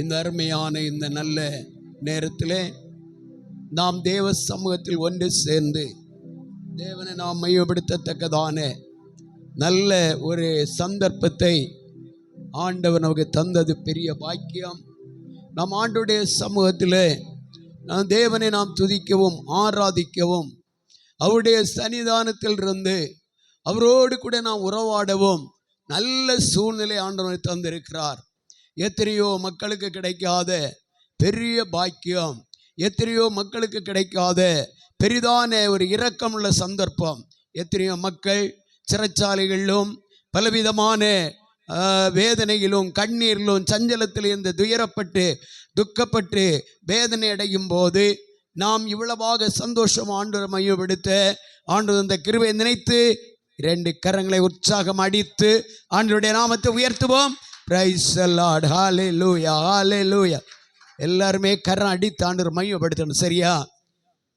இந்த அருமையான இந்த நல்ல நேரத்திலே நாம் தேவ சமூகத்தில் ஒன்று சேர்ந்து தேவனை நாம் மையப்படுத்தத்தக்கதான நல்ல ஒரு சந்தர்ப்பத்தை ஆண்டவர் நமக்கு தந்தது பெரிய பாக்கியம். நம் ஆண்டுடைய சமூகத்தில் நாம் தேவனை நாம் துதிக்கவும் ஆராதிக்கவும் அவருடைய சன்னிதானத்தில் இருந்து அவரோடு கூட நாம் உறவாடவும் நல்ல சூழ்நிலை ஆண்டவர் தந்திருக்கிறார். எத்தனையோ மக்களுக்கு கிடைக்காத பெரிய பாக்கியம், எத்தனையோ மக்களுக்கு கிடைக்காத பெரிதான ஒரு இரக்கமுள்ள சந்தர்ப்பம். எத்தனையோ மக்கள் சிறைச்சாலைகளிலும் பலவிதமான வேதனையிலும் கண்ணீரிலும் சஞ்சலத்தில் இருந்து துயரப்பட்டு துக்கப்பட்டு வேதனை அடையும் போது நாம் இவ்வளவாக சந்தோஷம் ஆண்டவரை மையப்படுத்த ஆண்டவர் இந்த கிருபையை நினைத்து 2 கரங்களை உற்சாகம் அடித்து ஆண்டவருடைய நாமத்தை உயர்த்துவோம். பிரைஸ் தி லார்ட், ஹல்லேலூயா, ஹல்லேலூயா. எல்லாருமே கரம் அடித்து ஆண்டவர் மையப்படுத்தணும். சரியா?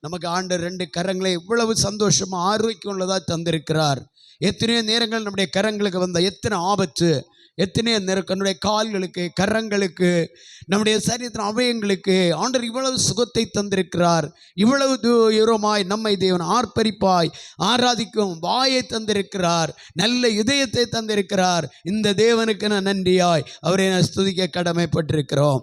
நமக்கு ஆண்டவர் 2 கரங்களை இவ்வளவு சந்தோஷமாக ஆரோக்கியம் உள்ளதாக தந்திருக்கிறார். எத்தனையோ நேரங்கள் நம்முடைய கரங்களுக்கு வந்த எத்தனை ஆபத்து, எத்தனையோ நேரம் நம்முடைய கால்களுக்கு கரங்களுக்கு நம்முடைய சரீரத்தின் அவயங்களுக்கு ஆண்டவர் இவ்வளவு சுகத்தை தந்திருக்கிறார். இவ்வளவு தூரமாய் நம்மை தேவன் ஆர்ப்பரிப்பாய் ஆராதிக்கும் வாயை தந்திருக்கிறார், நல்ல இதயத்தை தந்திருக்கிறார். இந்த தேவனுக்கு நான் நன்றியாய் அவரை நான் ஸ்துதிக்க கடமைப்பட்டிருக்கிறோம்.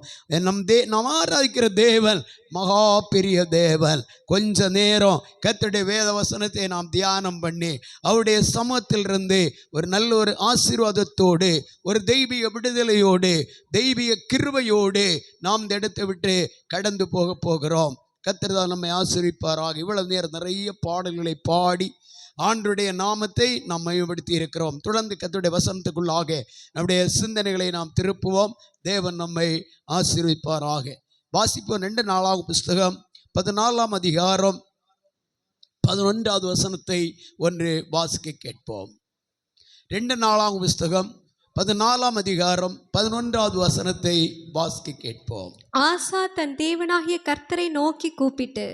நாம் ஆராதிக்கிற தேவன் மகா பெரிய தேவன். கொஞ்ச நேரம் கர்த்தருடைய வேத வசனத்தை நாம் தியானம் பண்ணி அவருடைய சமூகத்தில் இருந்து ஒரு நல்ல ஒரு ஆசீர்வாதத்தோடு ஒரு தெய்வீக விடுதலையோடு தெய்வீக கிருபையோடு நாம் இந்த இடத்தை விட்டு கடந்து போகிறோம். கர்த்தர் தான் நம்மை ஆசீர்வதிப்பாராக. இவ்வளவு நேரம் நிறைய பாடல்களை பாடி ஆண்டவருடைய நாமத்தை நாம் மையப்படுத்தி இருக்கிறோம். தொடர்ந்து கர்த்தருடைய வசனத்துக்குள்ளாக நம்முடைய சிந்தனைகளை நாம் திருப்புவோம். தேவன் நம்மை ஆசீர்வதிப்பாராக. வாசிப்போம். 2 நாளாகும் புஸ்தகம் 14ஆம் அதிகாரம் 11வது வசனத்தை ஒன்று வாசிக்க கேட்போம். 2 நாளாகும் புஸ்தகம் 14ஆம் அதிகாரம் 11வது வசனத்தை வாசிக்க கேட்போம். ஆசா தன் தேவனாகிய கர்த்தரை நோக்கி கூப்பிட்டு,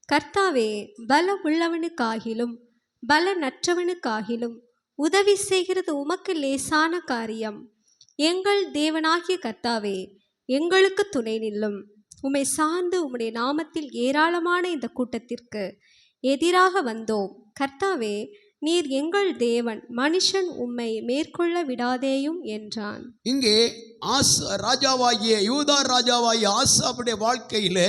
கர்த்தாவே, பலம் உள்ளவனுக்காகிலும் பலனற்றவனுக்காகிலும் உதவி செய்கிறது உமக்கு லேசான காரியம். எங்கள் தேவனாகிய கர்த்தாவே, எங்களுக்கு துணை நில்லும். உம்மை சார்ந்து உம்முடைய நாமத்தில் ஏராளமான இந்த கூட்டத்திற்கு எதிராக வந்தோம். கர்த்தாவே, நீர் எங்கள் தேவன், மனுஷன் உம்மை மேற்கொள்ள விடாதேயும் என்றான். இங்கே ராஜாவாகிய யூதா ராஜாவாகிய ஆசாவுடைய வாழ்க்கையில்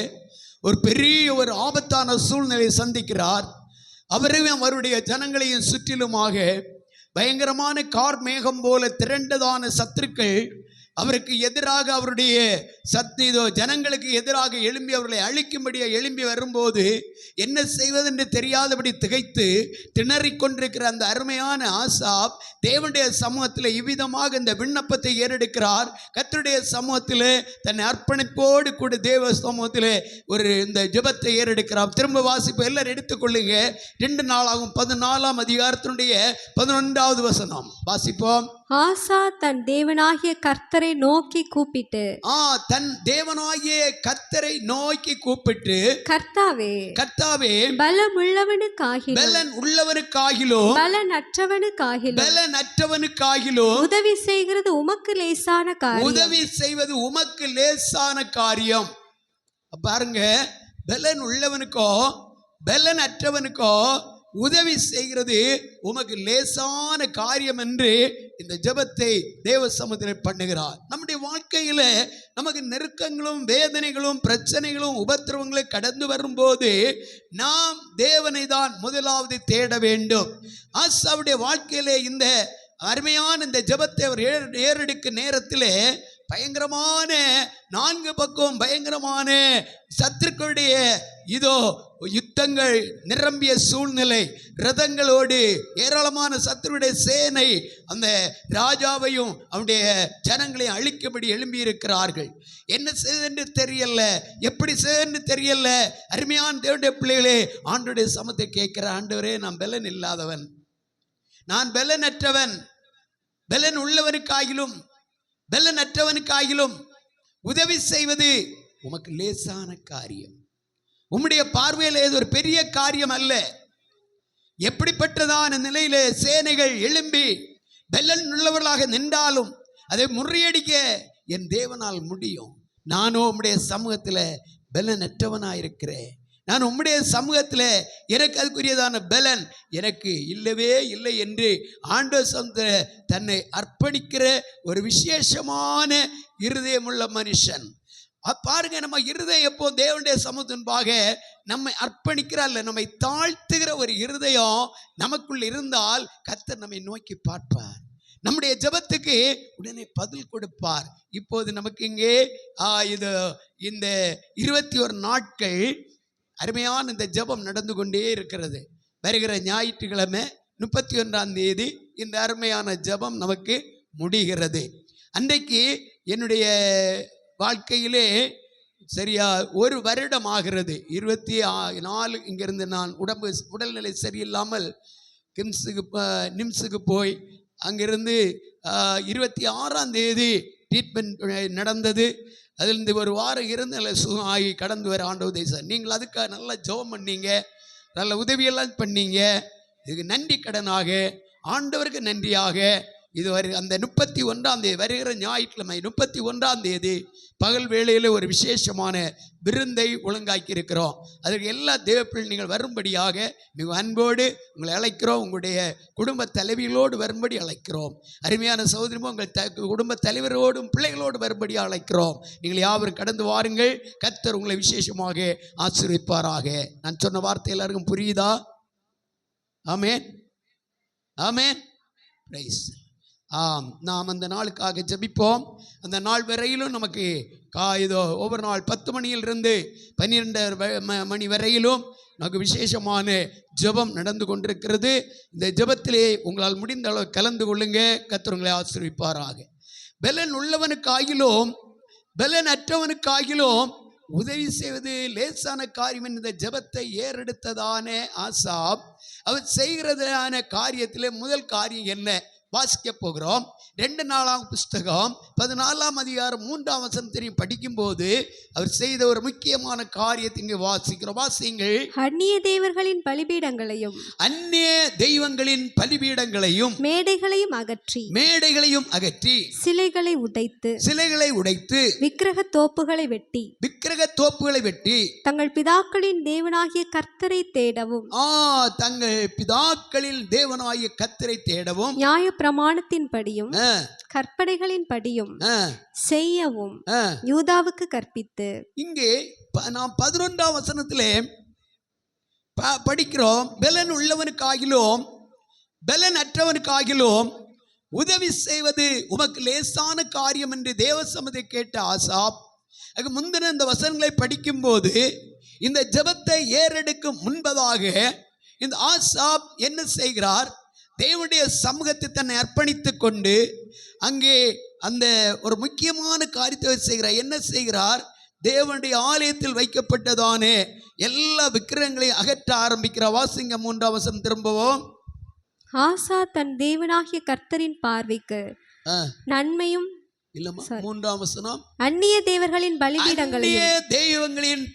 ஒரு பெரிய ஒரு ஆபத்தான சூழ்நிலையை சந்திக்கிறார். அவரையும் அவருடைய ஜனங்களையும் சுற்றிலுமாக பயங்கரமான கார்மேகம் போல திரண்டதான சத்துருக்கள் அவருக்கு எதிராக அவருடைய ஜனங்களுக்கு எதிராக எழும்பி அவர்களை அழிக்கும்படியாக எழும்பி வரும்போது என்ன செய்வதென்று தெரியாதபடி திகைத்து திணறிக்கொண்டிருக்கிற அந்த அருமையான ஆசாப் தேவனுடைய சமூகத்தில் இவ்விதமாக இந்த விண்ணப்பத்தை ஏறெடுக்கிறார். கர்த்தருடைய சமூகத்தில் தன்னை அர்ப்பணிப்போடு கூட தேவ சமூகத்தில் ஒரு இந்த ஜெபத்தை ஏறெடுக்கிறார். திரும்ப வாசிப்பு எல்லாரும் எடுத்துக்கொள்ளுங்க. 2 நாளாகும் 14ஆம் அதிகாரத்தினுடைய 11வது வசனம் வாசிப்போம். ஆசா தன் தேவனாகிய கர்த்தரை நோக்கி கூப்பிட்டு, தன் தேவனாகிய கர்த்தரை நோக்கி கூப்பிட்டு, கர்த்தாவே, கர்த்தாவே, பலம் உள்ளவனுக்காகிலும் பலனற்றவனுக்காகிலும் உதவி செய்கிறது உமக்கு லேசான காரியம். உதவி செய்வது உமக்கு லேசான காரியம். பாருங்க, பலன் உள்ளவனுக்கோ பலன் அற்றவனுக்கோ உதவி செய்கிறது உமக்கு லேசான காரியம் என்று இந்த ஜெபத்தை தேவ சமூகத்தில் பண்ணுகிறார். நம்முடைய வாழ்க்கையில் நமக்கு நெருக்கங்களும் வேதனைகளும் பிரச்சனைகளும் உபத்திரவங்களும் கடந்து வரும்போது நாம் தேவனை தான் முதலாவது தேட வேண்டும். ஆசாவுடைய வாழ்க்கையிலே இந்த அருமையான இந்த ஜெபத்தை அவர் ஏறெடுக்கும் நேரத்திலே பயங்கரமான 4 பக்கம் பயங்கரமான சத்துருக்களுடைய இதோ யுத்தங்கள் நிரம்பிய சூழ்நிலை, ரதங்களோடு ஏராளமான சத்துருடைய சேனை அந்த ராஜாவையும் அவனுடைய ஜனங்களையும் அழிக்கும்படி எழும்பி இருக்கிறார்கள். என்ன செய்வதென்று தெரியல, எப்படி செய்வதென்று தெரியல. அருமையான தேவனுடைய பிள்ளைகளே, ஆண்டவருடைய சமத்தை கேட்கிற ஆண்டவரே, நான் பலன் இல்லாதவன், நான் பலனற்றவன், பலன் உள்ளவனுக்காகிலும் பலனற்றவனுக்காகிலும் உதவி செய்வது உமக்கு லேசான காரியம். உம்முடைய பார்வையில் இது ஒரு பெரிய காரியம் அல்ல. எப்படிப்பட்டதான நிலையிலே சேனைகள் எழும்பி பலன் உள்ளவர்களாக நின்றாலும் அதை முறியடிக்க என் தேவனால் முடியும். நானும் உம்முடைய சமூகத்தில் பலனற்றவனாயிருக்கிறேன். நான் உம்முடைய சமூகத்தில் எனக்கு அதுக்குரியதான பலன் எனக்கு இல்லவே இல்லை என்று ஆண்டவர் சமூகத்தில் தன்னை அர்ப்பணிக்கிற ஒரு விசேஷமான இருதயமுள்ள மனுஷன். பாருங்க, நம்ம இருதயம் எப்போ தேவனுடைய சமூகத்தின்பாக நம்மை அர்ப்பணிக்கிற அல்ல நம்மை தாழ்த்துகிற ஒரு இருதயம் நமக்குள் இருந்தால் கர்த்தர் நம்மை நோக்கி பார்ப்பார். நம்முடைய ஜெபத்துக்கு உடனே பதில் கொடுப்பார். இப்போது நமக்கு இங்கே இந்த 21 நாட்கள் அருமையான இந்த ஜெபம் நடந்து கொண்டே இருக்கிறது. வருகிற ஞாயிற்றுக்கிழமை 31ஆம் தேதி இந்த அருமையான ஜெபம் நமக்கு முடிகிறது. அன்றைக்கு என்னுடைய வாழ்க்கையிலே சரியா 1 வருடம் ஆகிறது. 24 இங்கிருந்து நான் உடல்நிலை சரியில்லாமல் நிம்ஸுக்கு போய் அங்கிருந்து 26ஆம் தேதி ட்ரீட்மெண்ட் நடந்தது. அதிலிருந்து 1 வாரம் இருந்து நல்ல சுகம் ஆகி கடந்து வர ஆண்டவர் தேசம். நீங்கள் அதுக்காக நல்லா ஜெபம் பண்ணீங்க, நல்ல உதவியெல்லாம் பண்ணீங்க. இதுக்கு நன்றி கடனாக ஆண்டவருக்கு நன்றியாக இது அந்த 31ஆம் தேதி வருகிற ஞாயிற்றுக்கிழமை 31ஆம் தேதி பகல் வேளையில் ஒரு விசேஷமான விருந்தை ஒழுங்காக்கி இருக்கிறோம். அதற்கு எல்லா தேவப்பிள்ளை நீங்கள் வரும்படியாக மிக அன்போடு உங்களை அழைக்கிறோம். உங்களுடைய குடும்ப தலைவிகளோடு வரும்படி அழைக்கிறோம். அருமையான சகோதரமும் உங்கள் குடும்ப தலைவரோடும் பிள்ளைகளோடு வரும்படி அழைக்கிறோம். நீங்கள் யாவரும் கடந்து வாருங்கள். கர்த்தர் உங்களை விசேஷமாக ஆசீர்வதிப்பாராக. நான் சொன்ன வார்த்தை எல்லாருக்கும் புரியுதா? ஆமென், ஆமென், பிரைஸ். நாம் அந்த நாளுக்காக ஜெபிப்போம். அந்த நாள் வரையிலும் நமக்கு ஒவ்வொரு நாள் 10 மணியிலிருந்து 12 மணி வரையிலும் நமக்கு விசேஷமான ஜெபம் நடந்து கொண்டிருக்கிறது. இந்த ஜெபத்திலே உங்களால் முடிந்த அளவு கலந்து கொள்ளுங்க. கர்த்தர் உங்களை ஆசீர்வதிப்பாராக. பலன் உள்ளவனுக்காகிலும் பலன் அற்றவனுக்காகிலும் உதவி செய்வது லேசான காரியம். இந்த ஜெபத்தை ஏறெடுத்ததான ஆசாப் அவர் செய்கிறதான காரியத்திலே முதல் காரியம் என்ன வாசிக்க போகிறோம். 2 நாளாம் புஸ்தகம் 14ஆம் அதிகாரம் 3ஆம் வசனத்தையும் படிக்கும்போது அவர் செய்த ஒரு முக்கியமான காரியத்தை இங்கே வாசிக்கிறோம். வாசிங்கள். அந்நிய தேவர்களின் பலிபீடங்களையும் மேடைகளையும் அகற்றி சிலைகளை உடைத்து விக்கிரக தோப்புகளை வெட்டி தங்கள் பிதாக்களின் தேவனாகிய கர்த்தரை தேடவும் நியாய பிரமாணத்தின்படியும் கற்பனைகளின் படியும் செய்யவும் யூதாவுக்கு கற்பித்து. இங்கே நாம் 11ஆம் வசனத்திலே படிக்கிறோம். பலன் உள்ளவனுக்காகிலும் பலன் அற்றவனுக்காகிலும் உதவி செய்வது உமக்கு லேசான காரியம் என்று தேவ சமூகத்தை கேட்ட ஆசாப் அதுக்கு முந்தின இந்த வசனங்களை படிக்கும்போது இந்த ஜெபத்தை ஏறெடுக்கும் முன்பதாக இந்த ஆசாப் என்ன செய்கிறார்? தேவனுடைய சமூகத்தை தன்னை அர்ப்பணித்து கொண்டு அங்கே அந்த ஒரு முக்கியமான காரியத்தை செய்கிறார். என்ன செய்கிறார்? தேவனுடைய ஆலயத்தில் வைக்கப்பட்டதானே எல்லா விக்கிரகங்களையும் அகற்ற ஆரம்பிக்கிறார். வாசிங்க 3ஆம் வசனம் திரும்பவும். ஆசா தன் தேவனாகிய கர்த்தரின் பார்வைக்கு நன்மையும் இல்லம்மா 3ஆம் வசனம். அந்நிய தேவர்களின்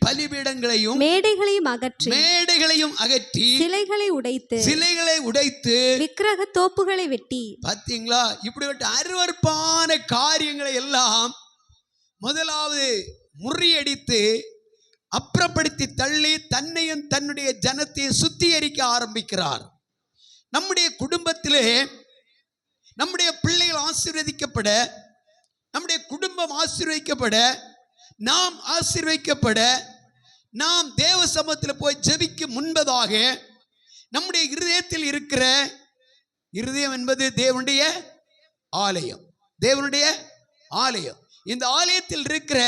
பலிபீடங்களையும் மேடைகளையும் அகற்றி சிலைகளை உடைத்து விக்கிரக தோப்புகளை வெட்டி. பாத்தீங்களா? இப்படிப்பட்ட அருவருப்பான காரியங்களை எல்லாம் முதலாவது முறியடித்து அப்புறப்படுத்தி தள்ளி தன்னையும் தன்னுடைய ஜனத்தையும் சுத்திகரிக்க ஆரம்பிக்கிறார். நம்முடைய குடும்பத்திலே நம்முடைய பிள்ளைகள் ஆசீர்வதிக்கப்பட, நம்முடைய குடும்பம் ஆசீர்வதிக்கப்பட, நாம் ஆசீர்வதிக்கப்பட, நாம் தேவ சமூகத்தில் போய் ஜெபிக்க முன்பதாக நம்முடைய இருதயத்தில் இருக்கிற இருதயம் என்பது தேவனுடைய ஆலயம். இந்த ஆலயத்தில் இருக்கிற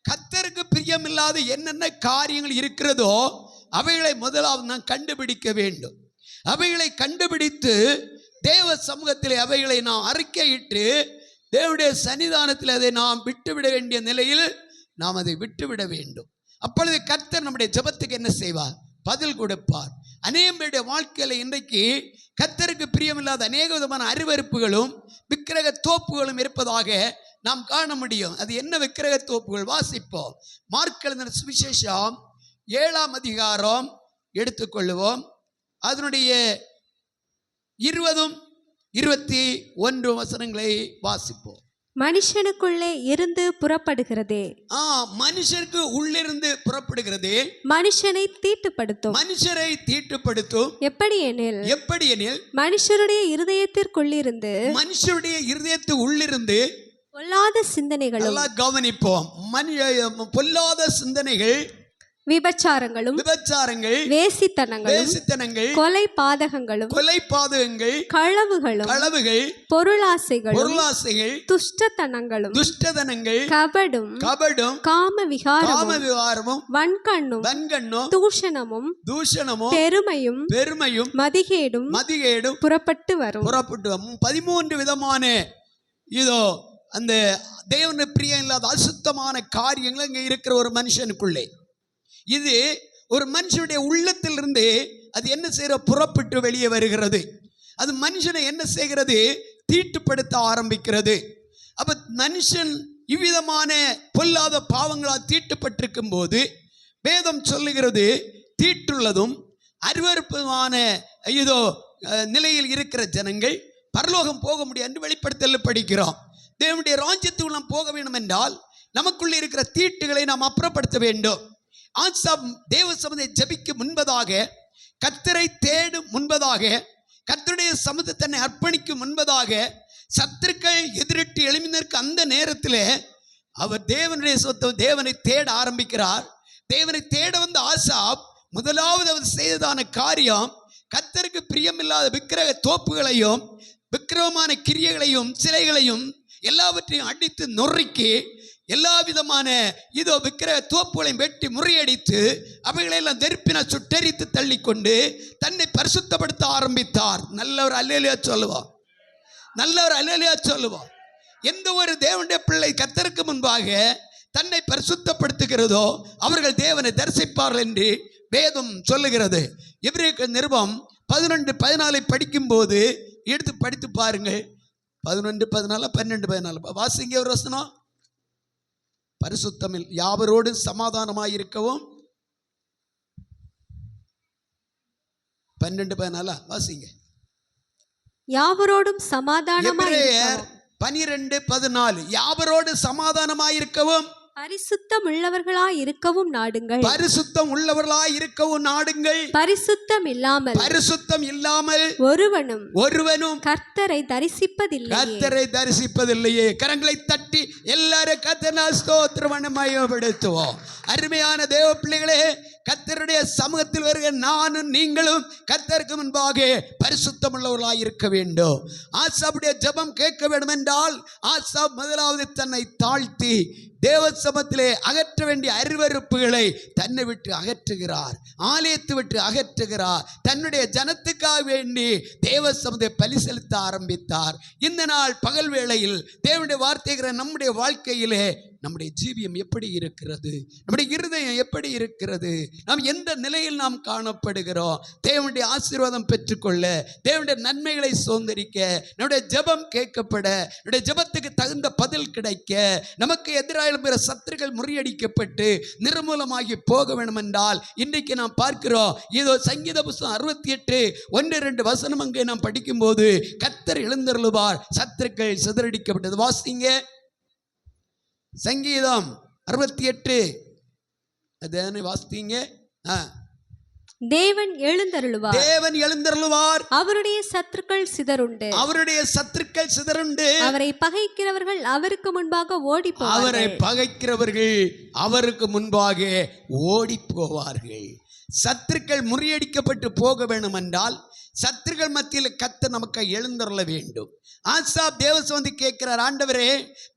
கர்த்தருக்கு பிரியமில்லாத என்னென்ன காரியங்கள் இருக்கிறதோ அவைகளை முதலாவது நாம் கண்டுபிடிக்க வேண்டும். அவைகளை கண்டுபிடித்து தேவ சமூகத்தில் அவைகளை நாம் அறிக்கையிட்டு தேவனுடைய சன்னிதானத்தில் அதை நாம் விட்டுவிட வேண்டிய நிலையில் நாம் அதை விட்டுவிட வேண்டும். அப்பொழுது கர்த்தர் நம்முடைய ஜெபத்துக்கு என்ன செய்வார்? பதில் கொடுப்பார். அநேகருடைய வாழ்க்கையில் இன்றைக்கு கர்த்தருக்கு பிரியமில்லாத அநேக விதமான அருவருப்புகளும் விக்கிரக தோப்புகளும் இருப்பதாக நாம் காண முடியும். அது என்ன விக்கிரக தோப்புகள்? வாசிப்போம். மார்க் எழுதின சுவிசேஷம் 7ஆம் அதிகாரம் எடுத்துக்கொள்ளுவோம். அதனுடைய 20, 21 வசனங்களை வாசிப்போம். மனுஷனுக்குள்ளே இருந்து புறப்படுகிறதே மனுஷருக்கு உள்ளிருந்து புறப்படுகிறது, மனுஷனை தீட்டுப்படுத்தும். மனுஷரை தீட்டுப்படுத்தும். எப்படியெனில் மனுஷருடைய இருதயத்திற்குள்ளிருந்து மனுஷருடைய இருதயத்து உள்ளிருந்து பொல்லாத சிந்தனைகளும், கவனிப்போம், பொல்லாத சிந்தனைகள், விபச்சாரங்கள், வேசித்தனங்கள், கொலை பாதகங்கள், களவுகள், பொருளாசைகள், துஷ்டத்தனங்கள், கபடும், காம விகாரமும், வன்கண்ணும், தூஷணமும், பெருமையும், மதிகேடும் புறப்பட்டு வரும். 13 விதமான இதோ அந்த தேவனுடைய பிரியம் இல்லாத அசுத்தமான காரியங்கள் இங்க இருக்கிற ஒரு மனுஷனுக்குள்ளே. இது ஒரு மனுஷனுடைய உள்ளத்திலிருந்து அது என்ன செய்யற, புறப்பட்டு வெளியே வருகிறது. அது மனுஷனை என்ன செய்கிறது, தீட்டுப்படுத்த ஆரம்பிக்கிறது. அப்ப மனுஷன் இவ்விதமான பொல்லாத பாவங்களால் தீட்டுப்பட்டிருக்கும் போது வேதம் சொல்லுகிறது, தீட்டுள்ளதும் அருவருப்புமான இதோ நிலையில் இருக்கிற ஜனங்கள் பரலோகம் போக முடியாது என்று வெளிப்படுத்தல் படிக்கிறோம். தேவனுடைய ராஜ்யத்துக்கு நாம் போக வேண்டும் என்றால் நமக்குள்ள இருக்கிற தீட்டுகளை நாம் அப்புறப்படுத்த வேண்டும். ஆசாப் தேவ சமூகத்தை ஜெபிக்கும் முன்பதாக, கர்த்தரை தேடும் முன்பதாக, கர்த்தருடைய சமூகத்தை தன்னை அர்ப்பணிக்கும் முன்பதாக, சத்துருக்கள் எதிரிட்டு எழுப்பினருக்கு அந்த நேரத்தில் அவர் தேவனுடைய தேவனை தேட ஆரம்பிக்கிறார். தேவனை தேட வந்த ஆசாப் முதலாவது அவர் செய்ததான காரியம், கர்த்தருக்கு பிரியமில்லாத விக்கிரக தோப்புகளையும் விக்கிரகமான கிரியைகளையும் சிலைகளையும் எல்லாவற்றையும் அடித்து நொறுக்கி எல்லா விதமான இதோ விக்கிரக தோப்புகளையும் வெட்டி முறியடித்து அவைகளெல்லாம் நெருப்பின சுட்டெரித்து தள்ளிக்கொண்டு தன்னை பரிசுத்தப்படுத்த ஆரம்பித்தார். நல்லவர் அல்லேலூயா சொல்லுவோம், நல்லவர் அல்லேலூயா சொல்லுவோம். எந்த ஒரு தேவனுடைய பிள்ளை கர்த்தருக்கு முன்பாக தன்னை பரிசுத்தப்படுத்துகிறதோ அவர்கள் தேவனை தரிசிப்பார்கள் என்று வேதம் சொல்லுகிறது. எபிரேயர் நிருபம் 11:14 படிக்கும்போது எடுத்து படித்து பாருங்கள். 11:14, 12:14 வாசிங்க ஒரு வசனம். பரிசுத்தமில் யாவரோடு சமாதானமாயிருக்கவும் 12:14 வாசிங்க. யாவரோடும் சமாதானமாயிருக்கவும் 12:14 யாவரோடு சமாதானமாயிருக்கவும் பரிசுத்தம் உள்ளவர்களாய் இருக்கவும் நாடுங்கள். பரிசுத்தம் உள்ளவர்களாய் இருக்கவும் நாடுங்கள். பரிசுத்தம் இல்லாமல் ஒருவனும் கர்த்தரை தரிசிப்பதில்லையே. கரங்களை தட்டி எல்லாரும் கர்த்தரை ஸ்தோத்திரம் மகிமைப்படுத்துவோம். அருமையான தேவ பிள்ளைகளே, கர்த்தருடைய சமூகத்தில் வருகிற நானும் நீங்களும் கர்த்தருக்கு முன்பாக பரிசுத்தம் உள்ளவர்களாய் இருக்க வேண்டும். ஆசாப்புடைய ஜெபம் கேட்க வேண்டும் என்றால் ஆசாப் முதலாவது தன்னை தாழ்த்தி தேவ சமூகத்திலே அகற்ற வேண்டிய அருவருப்புகளை தன்னை விட்டு அகற்றுகிறார், ஆலயத்தை விட்டு அகற்றுகிறார். தன்னுடைய ஜனத்துக்காக வேண்டி தேவ சமூகத்தை பலி செலுத்த ஆரம்பித்தார். இந்த நாள் பகல் வேளையில் தேவனுடைய வார்த்தைகிற நம்முடைய வாழ்க்கையிலே நம்முடைய ஜீவியம் எப்படி இருக்கிறது, நம்முடைய இருதயம் எப்படி இருக்கிறது, நாம் எந்த நிலையில் நாம் காணப்படுகிறோம், தேவனுடைய ஆசீர்வாதம் பெற்றுக்கொள்ள, தேவனுடைய நன்மைகளை சுதந்திரிக்க, நம்முடைய ஜெபம் கேட்கப்பட, நம்முடைய ஜெபத்துக்கு தகுந்த பதில் கிடைக்க, நமக்கு எதிராக எழும்புகிற சத்துருக்கள் முறியடிக்கப்பட்டு நிர்மூலமாகி போக வேண்டும் என்றால் இன்றைக்கு நாம் பார்க்கிறோம். இதோ சங்கீத புத்தகம் 68:1-2 வசனம் அங்கே நாம் படிக்கும்போது கர்த்தர் எழுந்தருளுவார், சத்துருக்கள் சிதறடிக்கப்பட்டது. வாசிங்க சங்கீதம் 68 அதனை வாசித்தீங்க. தேவன் எழுந்தருளுவார், அவருடைய சத்துருக்கள் சிதறுண்டு, அவரை பகைக்கிறவர்கள் அவருக்கு முன்பாக ஓடி போவார்கள். சத்துருக்கள் முறியடிக்கப்பட்டு போக வேண்டும் என்றால் சத்துருக்கள் மத்தியில் கர்த்தர் நமக்கு எழுந்தருள வேண்டும். ஆசாப் தேவசம் கேட்கிறார், ஆண்டவரே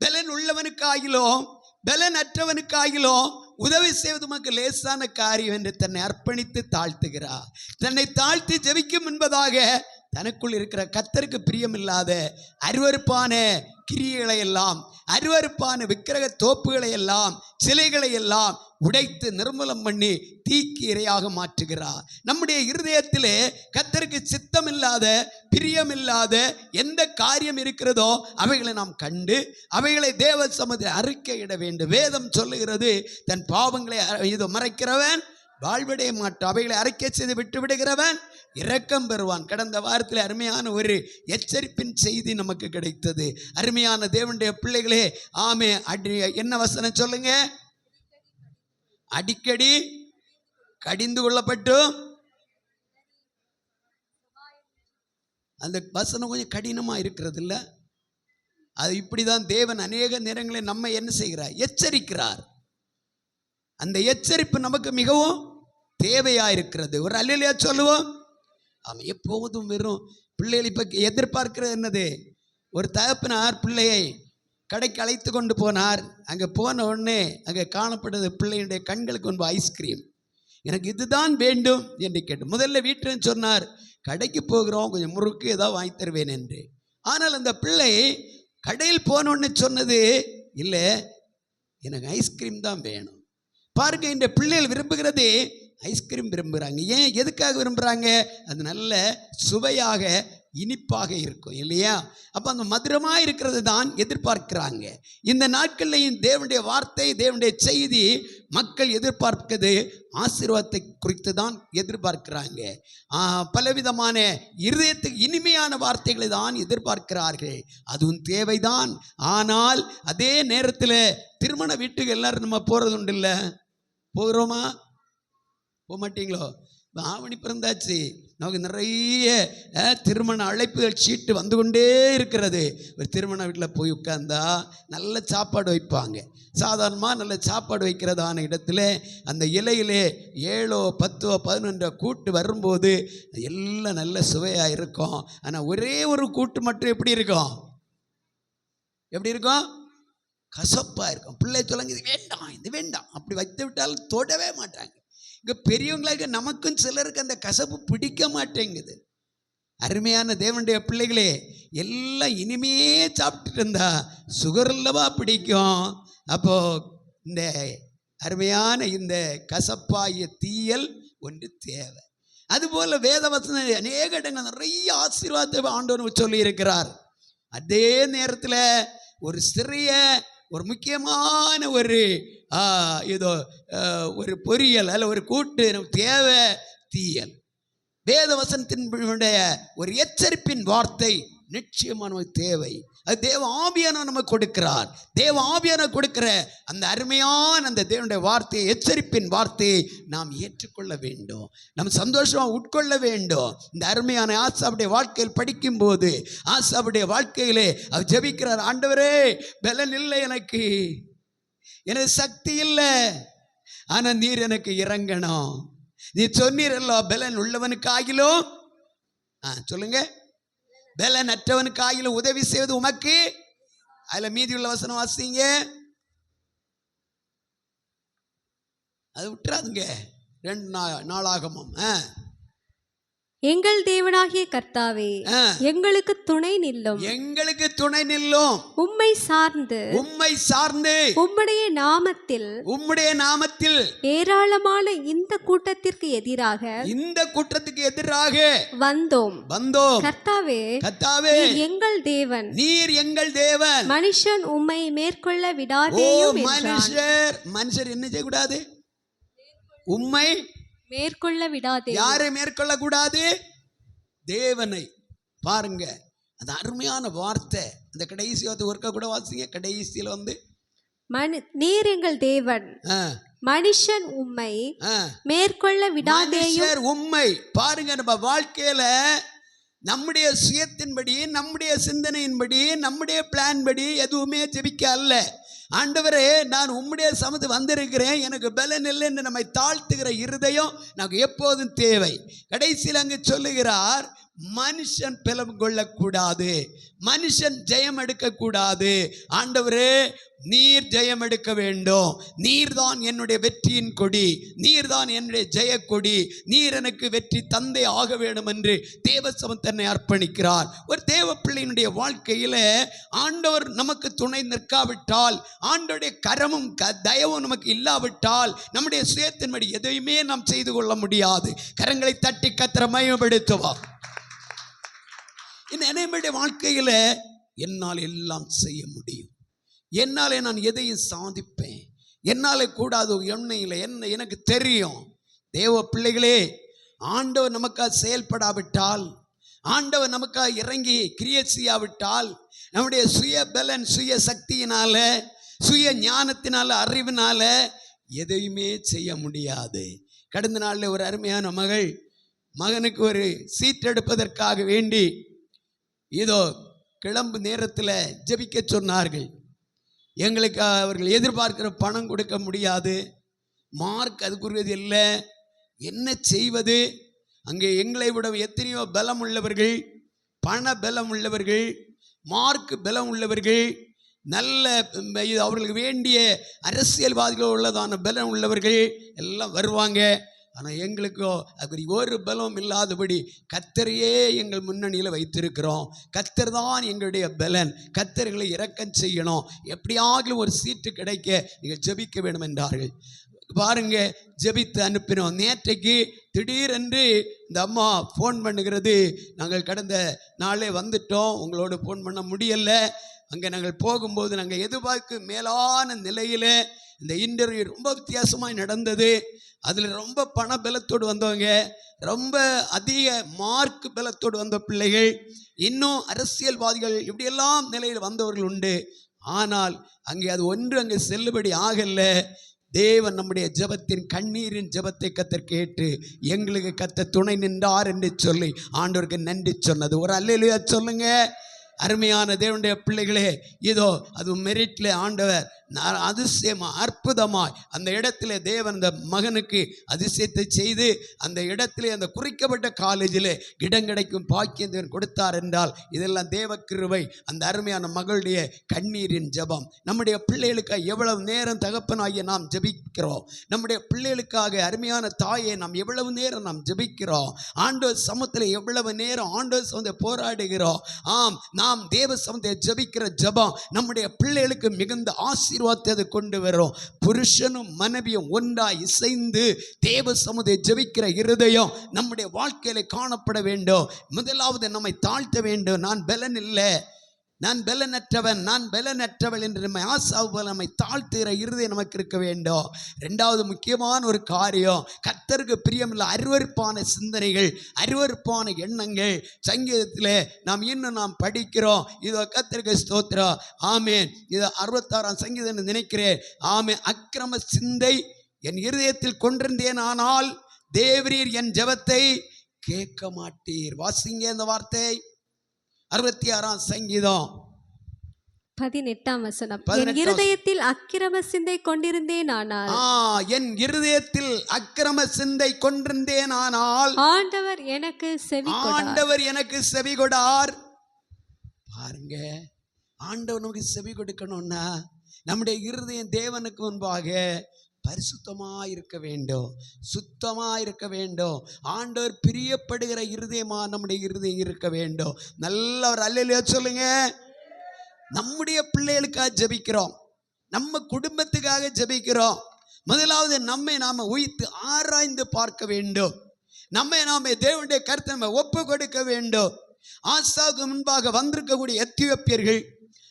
பலன் உள்ளவனுக்காகிலும் பலன் அற்றவனுக்காகிலும் உதவி செய்வது நமக்கு லேசான காரியம் என்று தன்னை அர்ப்பணித்து தாழ்த்துகிறார். தன்னை தாழ்த்தி ஜெபிக்கும் என்பதாக தனக்குள் இருக்கிற கர்த்தருக்கு பிரியமில்லாத அருவருப்பான கிரியைகளை எல்லாம், அருவருப்பான விக்கிரக தோப்புகளை எல்லாம், சிலைகளை எல்லாம் உடைத்து நிர்மூலம் பண்ணி தீக்கு இரையாக மாற்றுகிறார். நம்முடைய இருதயத்திலே கர்த்தருக்கு சித்தமில்லாத பிரியமில்லாத எந்த காரியம் இருக்கிறதோ அவைகளை நாம் கண்டு அவைகளை தேவ சமூகத்தில் அறிக்கையிட வேண்டும். வேதம் சொல்லுகிறது, தன் பாவங்களை இதோ மறைக்கிறவன் வாழ்வடைய மாட்டான். அவைகளை அறிக்கை செய்து விட்டு விடுகிறவன் இரக்கம் பெறுவான். கடந்த வாரத்தில் அருமையான ஒரு எச்சரிப்பின் செய்தி நமக்கு கிடைத்தது. அருமையான தேவனுடைய பிள்ளைகளே, ஆமே, என்ன வசனம் சொல்லுங்க? அடிக்கடி கடிந்து கொள்ளப்பட்டும். அந்த வசனம் கொஞ்சம் கடினமாக இருக்கிறது இல்லை? அது இப்படிதான் தேவன் அநேக நேரங்களில் நம்ம என்ன செய்கிறார்? எச்சரிக்கிறார். அந்த எச்சரிப்பு நமக்கு மிகவும் தேவையா இருக்கிறது. ஒரு அல்லேலூயா சொல்லுவோம். அவன் எப்போதும் வெறும் பிள்ளைகள் இப்போ எதிர்பார்க்கிறது என்னது? ஒரு தகப்பனார் பிள்ளையை கடைக்கு அழைத்து கொண்டு போனார். அங்கே போன உடனே அங்கே காணப்பட்டது பிள்ளையுடைய கண்களுக்கு முன்பு ஐஸ்கிரீம். எனக்கு இதுதான் வேண்டும் என்று கேட்டு முதல்ல வீட்டில் சொன்னார், கடைக்கு போகிறோம், கொஞ்சம் முறுக்கு ஏதாவது வாங்கி தருவேன் என்று. ஆனால் அந்த பிள்ளை கடையில் போனோன்னு சொன்னது, இல்லை எனக்கு ஐஸ்கிரீம் தான் வேணும். பாருங்க, இந்த பிள்ளைகள் விரும்புகிறது ஐஸ்கிரீம் விரும்புகிறாங்க. ஏன், எதுக்காக விரும்புகிறாங்க? அது நல்ல சுவையாக இனிப்பாக இருக்கும் இல்லையா? அப்போ அந்த மதுரமாக இருக்கிறது தான் எதிர்பார்க்கிறாங்க. இந்த நாட்கள்லையும் தேவனுடைய வார்த்தை, தேவனுடைய செய்தி மக்கள் எதிர்பார்க்கிறது ஆசீர்வாதத்தை குறித்து தான் எதிர்பார்க்கிறாங்க. பலவிதமான இருதயத்துக்கு இனிமையான வார்த்தைகளை தான் எதிர்பார்க்கிறார்கள். அதுவும் தேவைதான். ஆனால் அதே நேரத்தில் திருமண வீட்டுக்கு எல்லாரும் நம்ம போகிறது உண்டு இல்லை? போகிறோமா? போக மாட்டீங்களோ? ஆவணி பிறந்தாச்சு, நமக்கு நிறைய திருமண அழைப்புகள் சீட்டு வந்து கொண்டே இருக்கிறது. ஒரு திருமண வீட்டில் போய் உட்கார்ந்தா நல்ல சாப்பாடு வைப்பாங்க. சாதாரணமாக நல்ல சாப்பாடு வைக்கிறதான இடத்துல அந்த இலையிலே 7 10 11 கூட்டு வரும்போது எல்லாம் நல்ல சுவையாக இருக்கும். ஆனால் ஒரே ஒரு கூட்டு மட்டும் எப்படி இருக்கும்? எப்படி இருக்கும்? கசப்பாக இருக்கும். பிள்ளை சொல்லுங்க, இது வேண்டாம், இது வேண்டாம், அப்படி வைத்து விட்டாலும் தொடவே மாட்டாங்க. இங்கே பெரியவங்களுக்கு நமக்கும் சிலருக்கு அந்த கசப்பு பிடிக்க மாட்டேங்குது. அருமையான தேவனுடைய பிள்ளைகளே, எல்லாம் இனிமையே சாப்பிட்டுட்டு இருந்தா சுகர் இல்லவா பிடிக்கும்? அப்போ இந்த அருமையான இந்த கசப்பாகிய தீயல் ஒன்று தேவை. அதுபோல் வேதவசன அநேக இடங்கள் நிறைய ஆசீர்வாதத்தை ஆண்டவர் சொல்லி இருக்கிறார். அதே நேரத்தில் ஒரு சிறிய ஒரு முக்கியமான ஒரு இதோ ஒரு பொரியல் அல்ல ஒரு கூட்டு நமக்கு தேவை, தீயல். வேத வசனத்தினுடைய ஒரு எச்சரிப்பின் வார்த்தை நிச்சயமாக நமக்கு தேவை. அது தேவ ஆவியானவர் நமக்கு கொடுக்கிறார். தேவ ஆவியானவர் கொடுக்கிற அந்த அருமையான அந்த தேவனுடைய வார்த்தையை, எச்சரிப்பின் வார்த்தையை நாம் ஏற்றுக்கொள்ள வேண்டும். நம்ம சந்தோஷமாக உட்கொள்ள வேண்டும். இந்த அருமையான ஆசாவுடைய வாழ்க்கையில் படிக்கும்போது ஆசாவுடைய வாழ்க்கையிலே அவர் ஜெபிக்கிறார், ஆண்டவரே பலன் இல்லை, எனக்கு சக்தி இல்லை, ஆனால் நீர் எனக்கு இறங்கணும். நீ சொன்னீரல்லோ, பலன் உள்ளவனுக்கு ஆகிலும் சொல்லுங்க, பலன் அற்றவனுக்கு ஆகிலும் உதவி செய்வது உமக்கு. அதுல மீதி உள்ள வசனம் வாசிங்க. அது விட்டுறாதுங்க. 2 நாளாகமம். எங்கள் தேவனாகிய கர்த்தாவே, எங்களுக்கு துணை நில்லும், எங்களுக்கு துணை நில்லும். உம்மை சார்ந்து உம்முடைய நாமத்தில் ஏராளமான இந்த கூட்டத்திற்கு எதிராக வந்தோம். கர்த்தாவே, எங்கள் தேவன், நீர் எங்கள் தேவன். மனுஷன் உம்மை மேற்கொள்ள விடாதேயும். மனுஷர் என்ன செய்யக்கூடாது? உம்மை மேற்கொள்ள விடாதே. யாரை மேற்கொள்ள கூடாது? தேவனை. பாருங்க, அது அருமையான வார்த்தை. அந்த கடைசி வார்த்தை ஒருக்க கூட வாசிங்க. கடைசியில் நீர் எங்கள் தேவன், மனுஷன் உம்மை மேற்கொள்ள விடாதேயும். உம்மை பாருங்க, நம்ம வாழ்க்கையில நம்முடைய சுயத்தின்படி, நம்முடைய சிந்தனையின்படி, நம்முடைய பிளான் படி எதுவுமே ஜெபிக்க அல்ல. ஆண்டவரே, நான் உம்முடைய சமூகத்து வந்திருக்கிறேன், எனக்கு பலன் இல்லை என்று நம்மை தாழ்த்துகிற இருதயம் நமக்கு எப்போதும் தேவை. கடைசியில் அங்கு சொல்லுகிறார், மனுஷன் பலம் கொள்ளக்கூடாது, மனுஷன் ஜெயம் எடுக்கக்கூடாது. ஆண்டவரே, நீர் ஜெயம் எடுக்க வேண்டும். நீர்தான் என்னுடைய வெற்றியின் கொடி, நீர்தான் என்னுடைய ஜெய கொடி, நீர் எனக்கு வெற்றி தந்தை ஆக வேண்டும் என்று தேவசமம் தன்னை அர்ப்பணிக்கிறார். ஒரு தேவ பிள்ளையினுடைய வாழ்க்கையில ஆண்டவர் நமக்கு துணை நிற்காவிட்டால், ஆண்டவருடைய கரமும் தயவும் நமக்கு இல்லாவிட்டால், நம்முடைய சுயத்தின்படி எதையுமே நாம் செய்து கொள்ள முடியாது. கரங்களை தட்டி கர்த்தரை மகிமைப்படுத்துவோம். என்னுடைய வாழ்க்கையில என்னால் எல்லாம் செய்ய முடியும், என்னாலே நான் எதையும் சாதிப்பேன், என்னாலே கூடாது என்ன எனக்கு தெரியும். தேவ பிள்ளைகளே, ஆண்டவர் நமக்காக செயல்படாவிட்டால், ஆண்டவர் நமக்காக இறங்கி கிரியை செய்யாவிட்டால், நம்முடைய சுய பலன், சுய சக்தியினால, சுய ஞானத்தினால, அறிவினால எதையுமே செய்ய முடியாது. கடந்த நாளில் ஒரு அருமையான மகனுக்கு ஒரு சீட் எடுப்பதற்காக வேண்டி இதோ கிளம்பு நேரத்தில் ஜெபிக்க சொன்னார்கள். எங்களுக்கு அவர்கள் எதிர்பார்க்கிற பணம் கொடுக்க முடியாது, மார்க் அதுக்குரியது இல்லை, என்ன செய்வது? அங்கே எங்களை விட எத்தனையோ பலம் உள்ளவர்கள், பண பலம் உள்ளவர்கள், மார்க் பலம் உள்ளவர்கள், நல்ல அவர்களுக்கு வேண்டிய அரசியல்வாதிகள் உள்ளதான பலம் உள்ளவர்கள் எல்லாம் வருவாங்க. ஆனால் எங்களுக்கோ அப்படி ஒரு பலம் இல்லாதபடி கர்த்தரையே எங்கள் முன்னணியில் வைத்திருக்கிறோம். கர்த்தர் தான் எங்களுடைய பலன். கர்த்தர்களை இரக்கம் செய்யணும், எப்படியாகிலும் ஒரு சீட்டு கிடைக்க நீங்கள் ஜெபிக்க வேண்டும் என்றார்கள். பாருங்க, ஜெபித்து அனுப்பினோம். நேற்றைக்கு திடீரென்று இந்த அம்மா ஃபோன் பண்ணுகிறது, நாங்கள் கடந்த நாளே வந்துட்டோம், உங்களோட ஃபோன் பண்ண முடியலை. அங்கே நாங்கள் போகும்போது நாங்கள் எதிர்பார்க்க மேலான நிலையில் இந்த இன்டர்வியூ ரொம்ப வித்தியாசமாக நடந்தது. அதில் ரொம்ப பண பலத்தோடு வந்தவங்க, ரொம்ப அதிக மார்க் பலத்தோடு வந்த பிள்ளைகள், இன்னும் அரசியல்வாதிகள், இப்படியெல்லாம் நிலையில் வந்தவர்கள் உண்டு. ஆனால் அங்கே அது ஒன்று அங்கே செல்லுபடி ஆகலை. தேவன் நம்முடைய ஜெபத்தின் கண்ணீரின் ஜெபத்தை கர்த்தர் கேட்டு எங்களுக்கு கர்த்தர் துணை நின்றார் என்று சொல்லி ஆண்டவருக்கு நன்றி சொன்னது. ஒரு அல்லேலூயா சொல்லுங்க. அருமையான தேவனுடைய பிள்ளைகளே, இதோ அது மெரிட்ல ஆண்டவர் அதிசயமாக அற்புதமாய் அந்த இடத்துல தேவன் அந்த மகனுக்கு அதிசயத்தை செய்து அந்த இடத்துல அந்த குறிக்கப்பட்ட காலேஜில் இடம் கிடைக்கும் பாக்கியம் தேவன் கொடுத்தார் என்றால் இதெல்லாம் தேவ கிருபை. அந்த அருமையான மகளுடைய கண்ணீரின் ஜெபம். நம்முடைய பிள்ளைகளுக்காக எவ்வளவு நேரம் தகப்பனாகிய நாம் ஜெபிக்கிறோம், நம்முடைய பிள்ளைகளுக்காக அருமையான தாயை நாம் எவ்வளவு நேரம் நாம் ஜெபிக்கிறோம், ஆண்டவர் சமூகத்தில் எவ்வளவு நேரம் ஆண்டவர் சமூகத்தை போராடுகிறோம். ஆம், நாம் தேவ சமூகத்தை ஜெபிக்கிற ஜெபம் நம்முடைய பிள்ளைகளுக்கு மிகுந்த ஆசீர்வாதத்தை அது கொண்டு வரும். புருஷனும் மனைவியும் ஒன்றாய் இசைந்து தேவ சமூகத்தை ஜெபிக்கிற இருதயம் நம்முடைய வாழ்க்கையில காணப்பட வேண்டும். முதலாவது நம்மை தாழ்த்த வேண்டும். நான் பலன் இல்லை, நான் பலனற்றவன், நான் பலனற்றவள் என்று நம்மை ஆசாவுபோல் நம்மை தாழ்த்துகிற இருதயம் நமக்கு இருக்க வேண்டும். ரெண்டாவது முக்கியமான ஒரு காரியம், கர்த்தருக்கு பிரியமில்லை அருவருப்பான சிந்தனைகள், அருவருப்பான எண்ணங்கள். சங்கீதத்தில் நாம் படிக்கிறோம், இதோ கர்த்தருக்கு ஸ்தோத்திரம், ஆமேன், இதோ 66ஆம் சங்கீதம் நினைக்கிறேன், ஆமேன், அக்கிரம சிந்தை என் இருதயத்தில் கொண்டிருந்தேன், ஆனால் தேவரீர் என் ஜெபத்தை கேட்க மாட்டீர். வாசிங்க இந்த வார்த்தை, 66ஆம் சங்கீதம் 18ஆம் வசனம். என் இருதயத்தில் அக்கிரம சிந்தை கொண்டிருந்தேன் ஆனால், என் இருதயத்தில் அக்கிரம சிந்தை கொண்டிருந்தேன் ஆனால் ஆண்டவர் எனக்கு செவி கொடார். பாருங்க, ஆண்டவர் நமக்கு செவி கொடுக்கணும்னா நம்முடைய இருதயம் தேவனுக்கு முன்பாக பரிசுத்தமாக இருக்க வேண்டும், சுத்தமாக இருக்க வேண்டும். ஆண்டவர் பிரியப்படுகிற இருதயமா நம்முடைய இருதயம் இருக்க வேண்டும். நல்ல ஒரு அல்லேலூயா சொல்லுங்க. நம்முடைய பிள்ளைகளுக்காக ஜெபிக்கிறோம், நம்ம குடும்பத்துக்காக ஜெபிக்கிறோம். முதலாவது நம்மை நாம உயிர்த்து ஆராய்ந்து பார்க்க வேண்டும். நம்மை நாம தேவனுடைய கருத்தை நம்ம ஒப்பு கொடுக்க வேண்டும். ஆசாவுக்கு முன்பாக வந்திருக்கக்கூடிய எத்தியோப்பியர்கள்,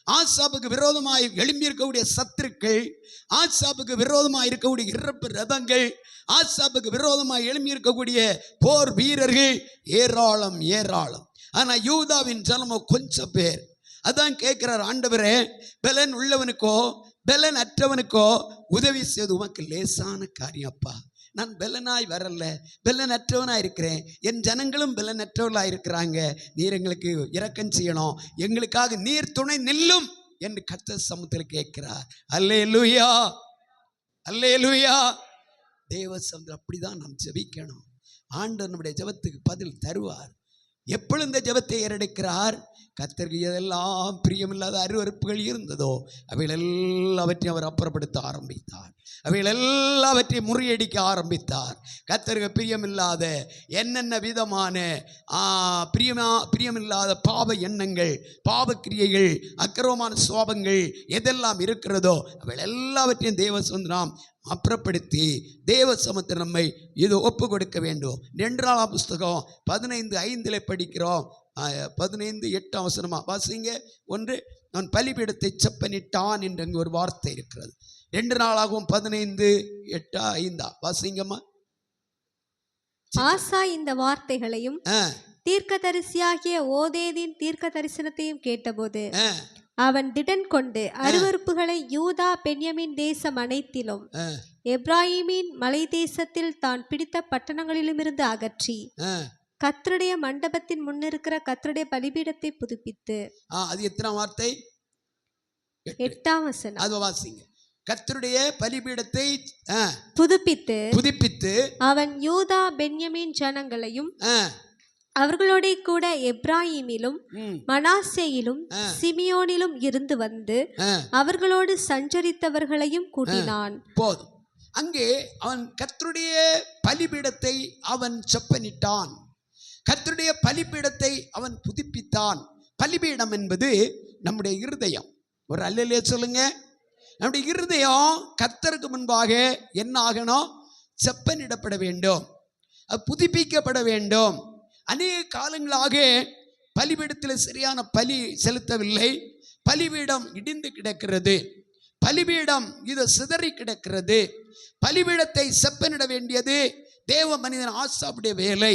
ஆசாப்புக்கு விரோதமாய் எழும்பியிருக்கக்கூடிய சத்துருக்கள், ஆசாப்புக்கு விரோதமாக இருக்கக்கூடிய இறப்பு ரதங்கள், ஆசாப்புக்கு விரோதமாக எழும்பியிருக்கக்கூடிய போர் வீரர்கள் ஏராளம் ஏராளம். ஆனால் யூதாவின் ஜனமோ கொஞ்சம் பேர். அதான் கேட்கிறார் ஆண்டவரே, பலன் உள்ளவனுக்கோ பலன் அற்றவனுக்கோ உதவி செய்வது உமக்கு லேசான காரியம் அப்பா. நான் பலனாய் வரல, பலனற்றவனாக இருக்கிறேன், என் ஜனங்களும் பலனற்றவர்களாக இருக்கிறாங்க, நீர் எங்களுக்கு இரக்கம் செய்யணும், எங்களுக்காக நீர் துணை நில்லும் என்று கர்த்தர் சமூகத்தில் கேட்கிறார். அல்லேலூயா, அல்லேலூயா. தேவ சமூகத்தில் அப்படிதான் நாம் ஜெபிக்கணும். ஆண்டவர் நம்முடைய ஜெபத்துக்கு பதில் தருவார். எப்பொழுது இந்த ஜெபத்தை ஏறெடுக்கிறார்? கர்த்தருக்கு எதெல்லாம் பிரியமில்லாத அருவருப்புகள் இருந்ததோ அவைகள் எல்லாவற்றையும் அவர் அப்புறப்படுத்த ஆரம்பித்தார், அவைகள் எல்லாவற்றையும் முறியடிக்க ஆரம்பித்தார். கர்த்தருக்கு பிரியமில்லாத என்னென்ன விதமான பிரியமில்லாத பாவ எண்ணங்கள், பாவ கிரியைகள், அக்கிரமமான சுவாபங்கள் எதெல்லாம் இருக்கிறதோ அவைகள் எல்லாவற்றையும் தேவ நாம் அப்புறப்படுத்தி தேவ சமூகத்தில் நம்மை இது ஒப்பு கொடுக்க வேண்டும். 2 புஸ்தகம் 15:5 படிக்கிறோம். 15:8 வசனமா வாசிங்க. ஒன்று, நான் பலிபீடத்தை செப்பனிட்டான் என்று ஒரு வார்த்தை இருக்கிறது. 2 நாளாகவும் 15:8-5 வாசிங்கம்மா. ஆசா இந்த வார்த்தைகளையும் தீர்க்கதரிசியாகிய ஓதேதின் தீர்க்க தரிசனத்தையும் கேட்டபோது அவன் திடன் கொண்டு அருவருப்புகளை யூதா பென்யமின் தேசம் அனைத்திலும் எப்ராஹிமின் மலை தேசத்தில் தான் பிடித்த பட்டணங்களிலுமிருந்து அகற்றி கர்த்தருடைய மண்டபத்தின் முன்னிருக்கிற கர்த்தருடைய பலிபீடத்தை புதுப்பித்து. அது எத்தனை வார்த்தை? 8ஆம் வசனம். அது வாசிங்க. கர்த்தருடைய பலிபீடத்தை புதுப்பித்து அவன் யூதா பென்யமின் ஜனங்களையும் அவர்களோட கூட எப்ராஹிமிலும் மனாசேயிலும் சிமியோனிலும் இருந்து வந்து அவர்களோடு சஞ்சரித்தவர்களையும் கூட்டினான். போதும். அங்கே அவன் கர்த்தருடைய பலிபீடத்தை அவன் செப்பனிட்டான். கர்த்தருடைய பலிபீடத்தை அவன் புதுப்பித்தான். பலிபீடம் என்பது நம்முடைய இருதயம். ஒரு அல்லேலூயா சொல்லுங்க. நம்முடைய இருதயம் கர்த்தருக்கு முன்பாக என்ன ஆகணும்? செப்பனிடப்பட வேண்டும், புதுப்பிக்கப்பட வேண்டும். அநேக காலங்களாக பலிபீடத்தில் சரியான பலி செலுத்தவில்லை. பலிபீடம் இடிந்து கிடக்கிறது, பலிபீடம் இது சிதறி கிடக்கிறது. பலிபீடத்தை செப்பனிட வேண்டியது தேவ மனிதன் ஆசாவுடைய வேலை.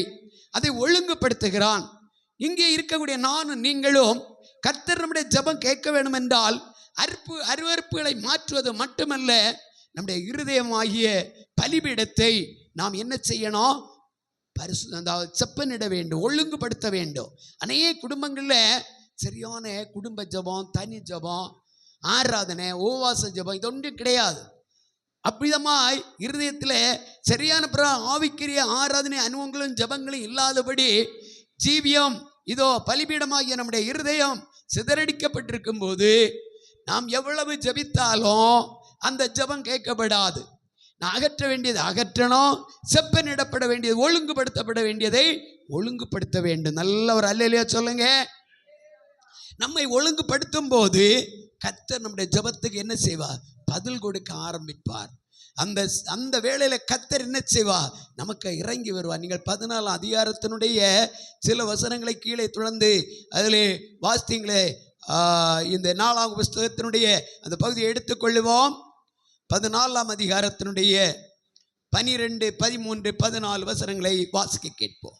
அதை ஒழுங்குபடுத்துகிறான். இங்கே இருக்கக்கூடிய நானும் நீங்களும் கர்த்தர் நம்முடைய ஜெபம் கேட்க வேண்டும் என்றால் அருவருப்புகளை மாற்றுவது மட்டுமல்ல, நம்முடைய இருதயமாகிய பலிபீடத்தை நாம் என்ன செய்யணும்? செப்பனிட வேண்டும், ஒழுங்குபடுத்த வேண்டும். அநேக குடும்பங்களில் சரியான குடும்ப ஜபம், தனி ஜபம், ஆராதனை, உபவாச ஜபம் இது ஒன்றும் கிடையாது. அப்படிதமாய் இருதயத்தில் சரியான ஆவிக்குரிய ஆராதனை அனுபவங்களும் ஜபங்களும் இல்லாதபடி ஜீவியம் இதோ பலிபீடமாகிய நம்முடைய இருதயம் சிதறடிக்கப்பட்டிருக்கும் போது நாம் எவ்வளவு ஜபித்தாலும் அந்த ஜபம் கேட்கப்படாது. நான் அகற்ற வேண்டியதை அகற்றணும், செப்பனிடப்பட வேண்டியது, ஒழுங்குபடுத்தப்பட வேண்டியதை ஒழுங்குபடுத்த வேண்டும். நல்ல ஒரு அல்லேலூயா சொல்லுங்க. நம்மை ஒழுங்குபடுத்தும் போது கர்த்தர் நம்முடைய ஜபத்துக்கு என்ன செய்வார்? பதில் கொடுக்க ஆரம்பிப்பார். அந்த வேளையில கர்த்தர் என்ன செய்வார்? நமக்கு இறங்கி வருவார். நீங்கள் 14ஆம் அதிகாரத்தினுடைய சில வசனங்களை கீழே தொடர்ந்து அதில் வாசித்தீங்களே, இந்த 4ஆம் புஸ்தகத்தினுடைய அந்த பகுதியை எடுத்துக்கொள்ளுவோம். 14ஆம் அதிகாரத்தினுடைய 12, 13, 14 வசனங்களை வாசிக்க கேட்போம்.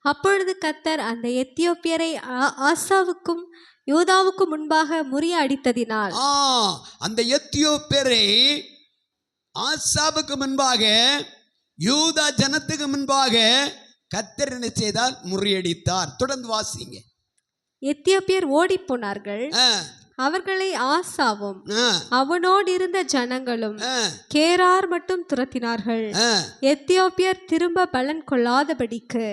அப்பொழுது கர்த்தர் அந்த எத்தியோப்பியரை ஆசாவுக்கும் யூதாவுக்கும் முன்பாக முறியடித்ததினால் அந்த எத்தியோப்பியரை ஆசாவுக்கு முன்பாக யூதா ஜனத்துக்கு முன்பாக கர்த்தர் என்ன செய்தார்? முறியடித்தார். தொடர்ந்து வாசிங்க. எத்தியோப்பியர் ஓடி போனார்கள், அவர்களை ஆசாவும் அவனோடு இருந்த ஜனங்களும் கேரார் மட்டும் துரத்தினார்கள். எத்தியோப்பியர் திரும்ப பலன் கொள்ளாதபடிக்கு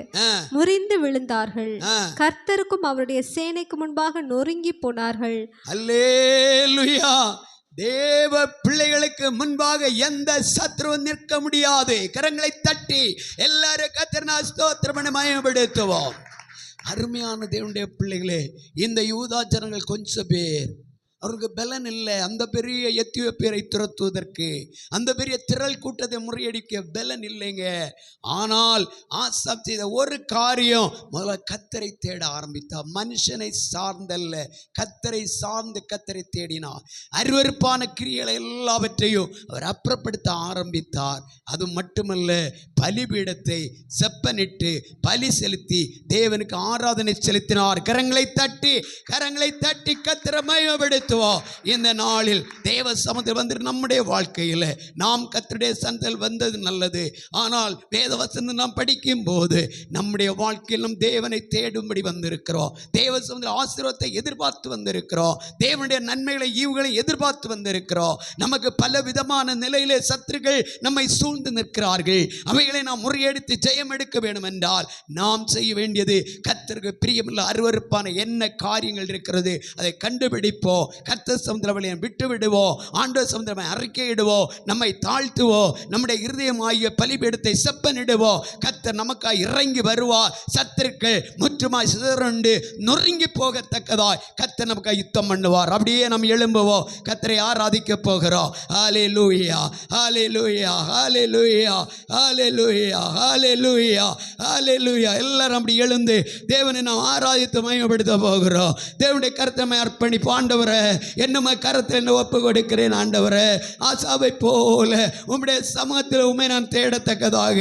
முறிந்து விழுந்தார்கள். கர்த்தருக்கும் அவருடைய சேனைக்கு முன்பாக நொறுங்கி போனார்கள். அல்லேலூயா. தேவ பிள்ளைகளுக்கு முன்பாக எந்த சத்ருவும் நிற்க முடியாது. கரங்களை தட்டி எல்லாரும் கர்த்தரை ஸ்தோத்திரம் மகிமைப்படுத்துவோம். அருமையான தேவனுடைய பிள்ளைகளே, இந்த யூதா ஜனங்கள் கொஞ்சம் பேர், அவருக்கு பலன் இல்லை. அந்த பெரிய எத்தியோப்பியரை துரத்துவதற்கு, அந்த பெரிய திரள் கூட்டத்தை முறியடிக்க பலன் இல்லைங்க. ஆனால் ஆசாப் செய்த ஒரு காரியம், முதல்ல கர்த்தரை தேட ஆரம்பித்தார். மனுஷனை சார்ந்தல்ல, கர்த்தரை சார்ந்து கர்த்தரை தேடினார். அருவருப்பான கிரியைகளை எல்லாவற்றையும் அவர் அப்புறப்படுத்த ஆரம்பித்தார். அது மட்டுமல்ல, பலிபீடத்தை செப்பனிட்டு பலி செலுத்தி தேவனுக்கு ஆராதனை செலுத்தினார். கரங்களை தட்டி கர்த்தரை மகிமைப்படுத்த இந்த நாளில் தேவ சமூகத்தில் வந்து நம்முடைய வாழ்க்கையில் நாம் கர்த்தருடைய சன்னதியில் வந்தது நல்லது. ஆனால் வேத வசனம் நாம் படிக்கும் போது நம்முடைய வாழ்க்கையில் நம் தேவனை தேடும்படி வந்திருக்கிறோம். தேவ சமூகத்தில் ஆசீர்வாதத்தை எதிர்பார்த்து வந்திருக்கிறோம். தேவனுடைய நன்மைகளை ஈவுகளை எதிர்பார்த்து வந்திருக்கிறோம். நமக்கு பல விதமான நிலையிலே சத்துருக்கள் நம்மை சூழ்ந்து நிற்கிறார்கள். அவைகளை நாம் முறியடித்து ஜெயம் எடுக்க வேண்டும் என்றால் நாம் செய்ய வேண்டியது, கர்த்தருக்கு பிரியமில்லை அருவருப்பான என்ன காரியங்கள் இருக்கிறது அதை கண்டுபிடிப்போம். கர்த்தர் சமுத்திரவழியை விட்டு விடுவோம். ஆண்டவர் சமுத்திரமை அறிக்கையிடுவோம். நம்மை தாழ்த்துவோம். நம்முடைய இருதயமாகிய பலிபீடத்தை செப்பனிடுவோம். கர்த்தர் நமக்காய் இறங்கி வருவார். சத்துருக்கள் முற்றுமாய் சிதறுண்டு நொறுங்கி போகத்தக்கதாய் கர்த்தர் நமக்காய் யுத்தம் பண்ணுவார். அப்படியே நம்ம எழும்புவோம். கர்த்தரை ஆராதிக்க போகிறோம். ஹல்லேலூயா, ஹல்லேலூயா, ஹல்லேலூயா, ஹல்லேலூயா, ஹல்லேலூயா, ஹல்லேலூயா. எல்லாரும் அப்படி எழுந்து தேவனை நாம் ஆராதித்து மகிமைப்படுத்த போகிறோம். தேவனுடைய கர்த்தரை அர்ப்பணிப்பு. ஆண்டவரே, என்னும் கரத்தில் என்ன ஒப்பு கொடுக்கிறேன் ஆண்டவரே. ஆசாவை போல உம்முடைய சமூகத்தில் உண்மை நான் தேடத்தக்கதாக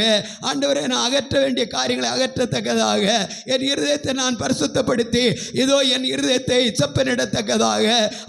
ஆண்டவரே, நான் அகற்ற வேண்டிய காரியங்களை அகற்றத்தக்கதாக என் இருதயத்தை நான் பரிசுத்தப்படுத்தி இதோ என் இருதயத்தை செப்பனிடத்தக்கதாக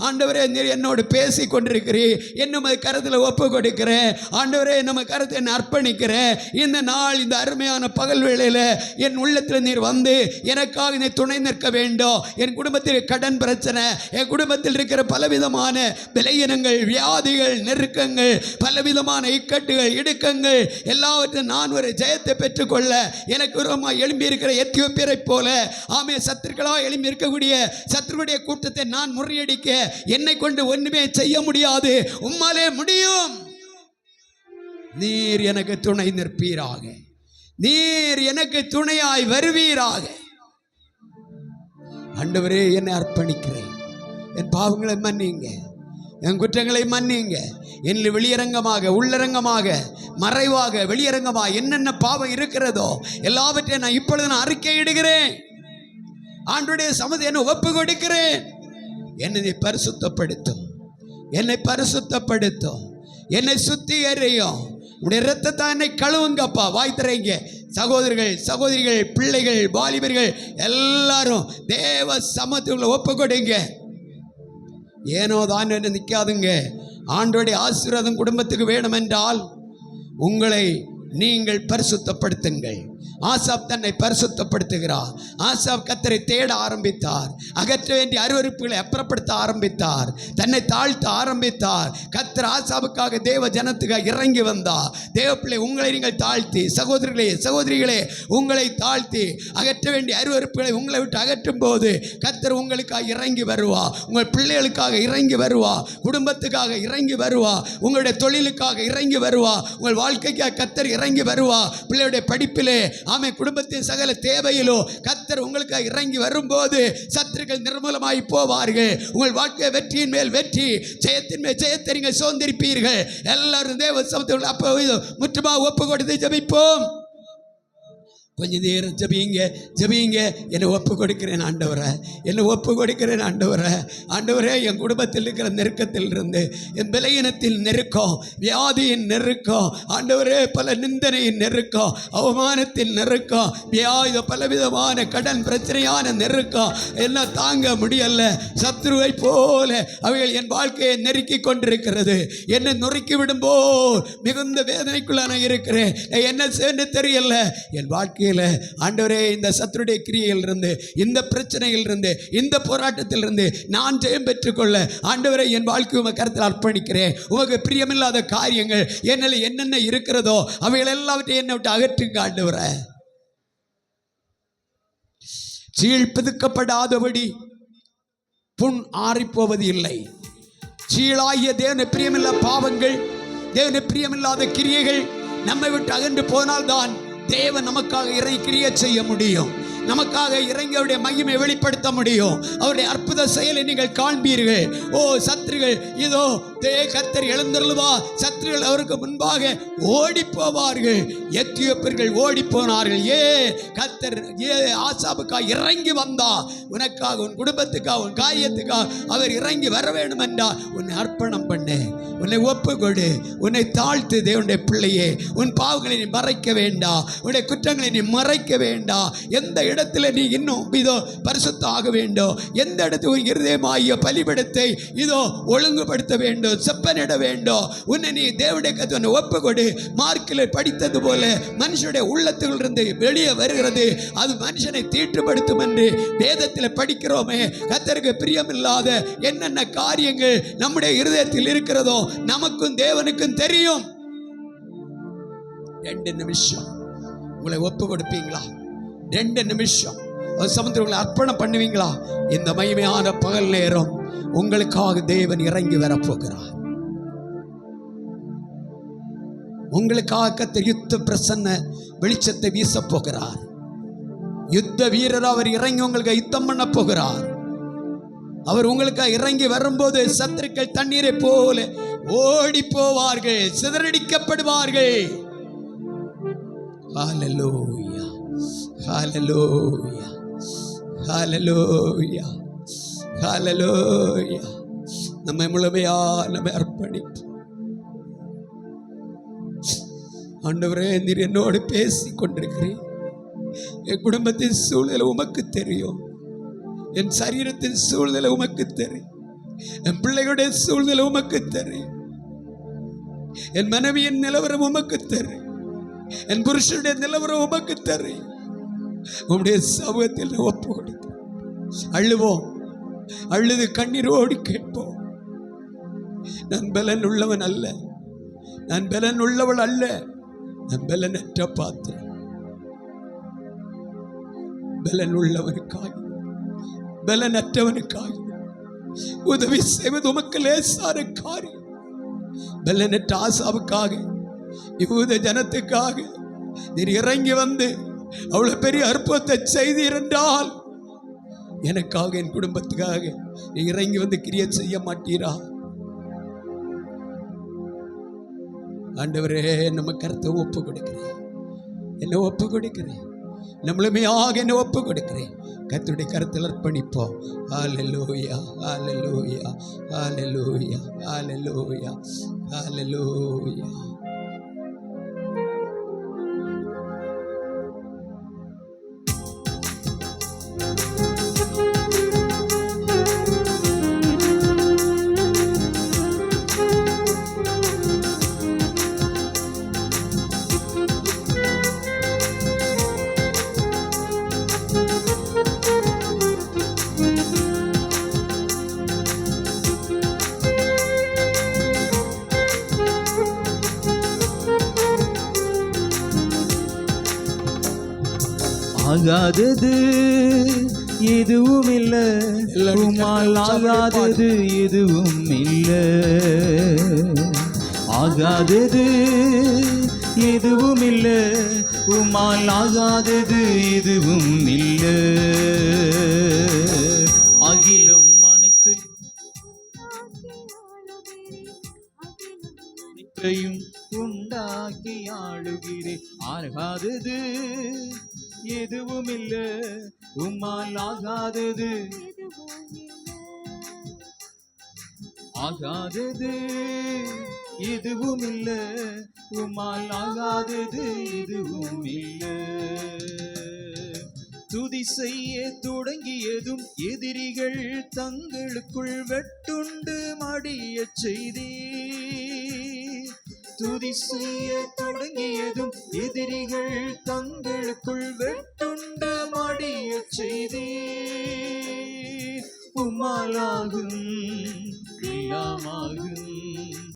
ஆண்டவரே நீர் என்னோடு பேசி கொண்டிருக்கிறீர். என்னும் கரத்தில் ஒப்பு கொடுக்கிறேன் ஆண்டவரே. நம்ம கரத்தை நான் அர்ப்பணிக்கிறேன். இந்த நாள் இந்த அருமையான பகல் வேளையில் என் உள்ளத்தில் நீர் வந்து எனக்காக நீ துணை நிற்க வேண்டும். என் குடும்பத்தில் கடன் பிரச்சனை, என் குடும்பத்தில் இருக்கிற பலவிதமான விலையினங்கள், வியாதிகள், நெருக்கங்கள், பலவிதமான இக்கட்டுகள், இடுக்கங்கள் எல்லாவற்றையும் நான் ஒரு ஜெயத்தை பெற்றுக்கொள்ள எனக்கு விரோதமாக எழும்பி இருக்கிற எத்தியோப்பியரை போல ஆமே சத்துருக்களாக எழும்பி இருக்கக்கூடிய சத்துருடைய கூட்டத்தை நான் முறியடிக்க என்னை கொண்டு ஒன்றுமே செய்ய முடியாது. உம்மாலே முடியும். நீர் எனக்கு துணை நிற்பீராக. நீர் எனக்கு துணையாய் வருவீராக. ஆண்டவரே, என்னை அர்ப்பணிக்கிறேன். என் பாவங்களை மன்னிங்க, என் குற்றங்களை மன்னிங்க. என்னில் வெளியரங்கமாக, உள்ளரங்கமாக, மறைவாக, வெளியரங்கமாக என்னென்ன பாவம் இருக்கிறதோ எல்லாவற்றையும் நான் இப்பொழுது நான் அறிக்கையிடுகிறேன். ஆண்டவருடைய சமூகத்தை என்னை ஒப்பு கொடுக்கிறேன். என்னை பரிசுத்தப்படுத்தும், என்னை பரிசுத்தப்படுத்தும், என்னை சுத்திகரியும். உடைய இரத்தத்தை என்னை கழுவுங்கப்பா. வாய் திறங்க சகோதரர்கள், சகோதரிகள், பிள்ளைகள், வாலிபர்கள் எல்லாரும் தேவ சமூகத்துக்குள்ள ஒப்பு கொடுங்க. ஏனோ தான் நிற்காதுங்க. ஆண்டவருடைய ஆசீர்வாதம் குடும்பத்துக்கு வேணும் என்றால் உங்களை நீங்கள் பரிசுத்தப்படுத்துங்கள். ஆசாப் தன்னை பரிசுத்தப்படுத்துகிறார். ஆசாப் கர்த்தரை தேட ஆரம்பித்தார். அகற்ற வேண்டிய அருவருப்புகளை அப்புறப்படுத்த ஆரம்பித்தார். தன்னை தாழ்த்த ஆரம்பித்தார். கர்த்தர் ஆசாவுக்காக தேவ ஜனத்துக்காக இறங்கி வந்தார். தேவ பிள்ளை, உங்களை நீங்கள் தாழ்த்தி, சகோதரர்களே, சகோதரிகளே, உங்களை தாழ்த்தி அகற்ற வேண்டிய அருவருப்புகளை உங்களை விட்டு அகற்றும் போது கர்த்தர் உங்களுக்காக இறங்கி வருவா. உங்கள் பிள்ளைகளுக்காக இறங்கி வருவா. குடும்பத்துக்காக இறங்கி வருவா. உங்களுடைய தொழிலுக்காக இறங்கி வருவா. உங்கள் வாழ்க்கைக்காக கர்த்தர் இறங்கி வருவா. பிள்ளையுடைய படிப்பிலே ஆமே, குடும்பத்தின் சகல தேவையிலோ கர்த்தர் உங்களுக்காக இறங்கி வரும்போது சத்துருக்கள் நிர்மூலமாய் போவார்கள். உங்கள் வாழ்க்கை வெற்றியின் மேல் வெற்றி, ஜெயத்தின் மேல் ஜெயத்தை நீங்கள் சுதந்திரிப்பீர்கள். எல்லாரும் தேவ சமூகத்தில் அப்போ முற்றுமாக ஒப்பு கொடுத்து ஜெபிப்போம். கொஞ்சம் நேரம் ஜெபிங்க, ஜெபிங்க. என்னை ஒப்பு கொடுக்கிறேன் ஆண்டவரை, என்னை ஒப்பு கொடுக்கிறேன் ஆண்டவரை. ஆண்டவரே, என் குடும்பத்தில் இருக்கிற நெருக்கத்தில் இருந்து, என் பலவீனத்தில் நெருக்கம், வியாதியின் நெருக்கம், ஆண்டவரே பல நிந்தனையின் நெருக்கம், அவமானத்தின் நெருக்கம், வியாதி, பலவிதமான கடன் பிரச்சனையான நெருக்கம் எல்லாம் தாங்க முடியல. சத்ருவை போல அவைகள் என் வாழ்க்கையை நெருக்கி கொண்டிருக்கிறது. என்னை நொறுக்கி விடும்போது மிகுந்த வேதனைக்குள்ள நான் இருக்கிறேன். என்ன செய்ய தெரியல. என் வாழ்க்கை ஆண்டவரே, இந்த சத்துருடைய கிரியையில் இருந்து, இந்த பிரச்சனையில் இருந்து, இந்த போராட்டத்தில் இருந்து நான் ஜெயம் பெற்றுக்கொள்ள ஆண்டவரே என் வாழ்க்கை உமக்கு கரத்தில் அர்ப்பணிக்கிறேன். உமக்கு பிரியமில்லாத காரியங்கள் என்னில் என்னென்ன இருக்கிறதோ அவைகள் எல்லாவற்றையும் என்னை விட்டு அகற்றுங்க ஆண்டவரே. சீழ்பிதுக்கப்படாதபடி புண் ஆறிப்போவது இல்லை. சீழாகிய தேவனை பிரியமில்லா பாவங்கள், தேவனை பிரியமில்லாத கிரியைகள் நம்மை விட்டு அகன்று போனால்தான் தேவன் நமக்காக இறை கிரியை செய்ய முடியும். நமக்காக இறங்கி அவருடைய மகிமை வெளிப்படுத்த முடியும். அவருடைய அற்புத செயலை நீங்கள் காண்பீர்கள். ஓ சத்துருகள், இதோ கர்த்தர் எழுந்தருளுவா. சத்துருகள் அவருக்கு முன்பாக ஓடி போவார்கள். எத்தியோப்பியர்கள் ஓடி போனார்கள். கர்த்தர் ஆசாபுக்காக இறங்கி வந்தா. உனக்காக, உன் குடும்பத்துக்காக, உன் காரியத்துக்காக அவர் இறங்கி வர வேண்டும் என்றால் உன்னை அர்ப்பணம் பண்ணு, உன்னை ஒப்பு கொடு, உன்னை தாழ்த்து. தேவனுடைய பிள்ளையே, உன் பாவங்களை நீ மறைக்க வேண்டாம், உன்னுடைய குற்றங்களை நீ மறைக்க வேண்டாம். எந்த இடத்துல நீ இன்னும் இதோ பரிசுத்தம் ஆக வேண்டும், எந்த இடத்துல உன் இருதயமாகிய பலிபீடத்தை இதோ ஒழுங்குபடுத்த வேண்டும், செப்பனிட வேண்டும். உன்னை நீ தேவனுடைய கருத்தை ஒப்பு கொடு. மார்க்கில் படித்தது போல மனுஷனுடைய உள்ளத்திலிருந்து வெளியே வருகிறது, அது மனுஷனை தீட்டுப்படுத்தும் என்று வேதத்தில் படிக்கிறோமே. கர்த்தருக்கு பிரியமில்லாத என்னென்ன காரியங்கள் நம்முடைய இருதயத்தில் இருக்கிறதோ நமக்கும் தேவனுக்கும் தெரியும். 2 நிமிஷம் உங்களை ஒப்பு கொடுப்பீங்களா? 2 நிமிஷம் சமுத்திரங்களை அர்ப்பணம் பண்ணுவீங்களா? இந்த மகிமையான பகல் நேரம் உங்களுக்காக தேவன் இறங்கி வரப்போகிறார். உங்களுக்காக கர்த்தர் யுத்த பிரசன்ன வெளிச்சத்தை வீச போகிறார். யுத்த வீரர் அவர் இறங்கி உங்களுக்கு யுத்தம் பண்ண போகிறார். அவர் உங்களுக்காக இறங்கி வரும்போது சத்துருக்கள் தண்ணீரை போல ஓடி போவார்கள், சிதறடிக்கப்படுவார்கள். ஹல்லேலூயா, ஹல்லேலூயா, ஹல்லேலூயா, ஹல்லேலூயா. நம்மை முழுமையா நம்ம அர்ப்பணிப்போம். ஆண்டவரே, நீர் என்னோடு பேசி கொண்டிருக்கிறேன். என் குடும்பத்தின் சூழ்நிலை உமக்கு தெரியும், என் சரீரத்தின் சூழ்நிலை உமக்கு தெரியும், என் பிள்ளைகளுடைய சூழ்நிலை உமக்கு தெரியும், என் மனைவியின் நிலவரம் உமக்கு தெரியும், என் புருஷனுடைய நிலவரம் உமக்கு தெரியும். உம்முடைய சமூகத்தில் ஒப்பு கொடுக்கிறேன். அழுவோம், அழுது கண்ணீரோடு கேட்போம். நான் பலன் உள்ளவன் அல்ல, நான் பலன் உள்ளவள் அல்ல, நான் பலனற்ற பாத்திரம். பலன் உள்ளவனுக்காக, பலனற்றவனுக்காக உதவி செய்வது உமக்கு லேசான காரியம். பலனற்ற ஆசாவுக்காக, யூத ஜனத்துக்காக நீர் இறங்கி வந்து அவ்வளவு பெரிய அற்புதத்தை செய்தீர் என்றால், எனக்காக, என் குடும்பத்துக்காக நீ இறங்கி வந்து கிரியை செய்ய மாட்டீரா? ஆண்டவரே, நம்ம கருத்தை ஒப்பு கொடுக்கிறேன், என்ன ஒப்பு கொடுக்கிறேன், நம்மளுமையாக என்ன ஒப்பு கொடுக்கிறேன். கர்த்தருடைய கருத்தில் அர்ப்பணிப்போம். ஹல்லேலூயா, ஹல்லேலூயா, ஹல்லேலூயா, ஹல்லேலூயா, ஹல்லேலூயா. ஆகாதது எதுவும் இல்ல, உம்மால் ஆகாதது எதுவும் இல்ல. ஆகாதது எதுவும் இல்ல, உம்மால் ஆகாதது எதுவும் இல்ல. அகிலம் அனைத்தையும் உண்டாக்கி ஆளுகிறேன். ஆகாதது எதுவும் இல்ல, உம்மால் ஆகாதது ஆகாதது எதுவும் இல்ல, உம்மால் ஆகாதது எதுவும் இல்ல. துதி செய்ய தொடங்கியதும் எதிரிகள் தங்களுக்குள் வெட்டுண்டு மடிய செய்தி. துதி செய்ய தொடங்கியதும் எதிரிகள் தங்களுக்குள் வெட்டுண்டு மடிய செய்தி. உம்மாலாகும் எல்லாமாகும்.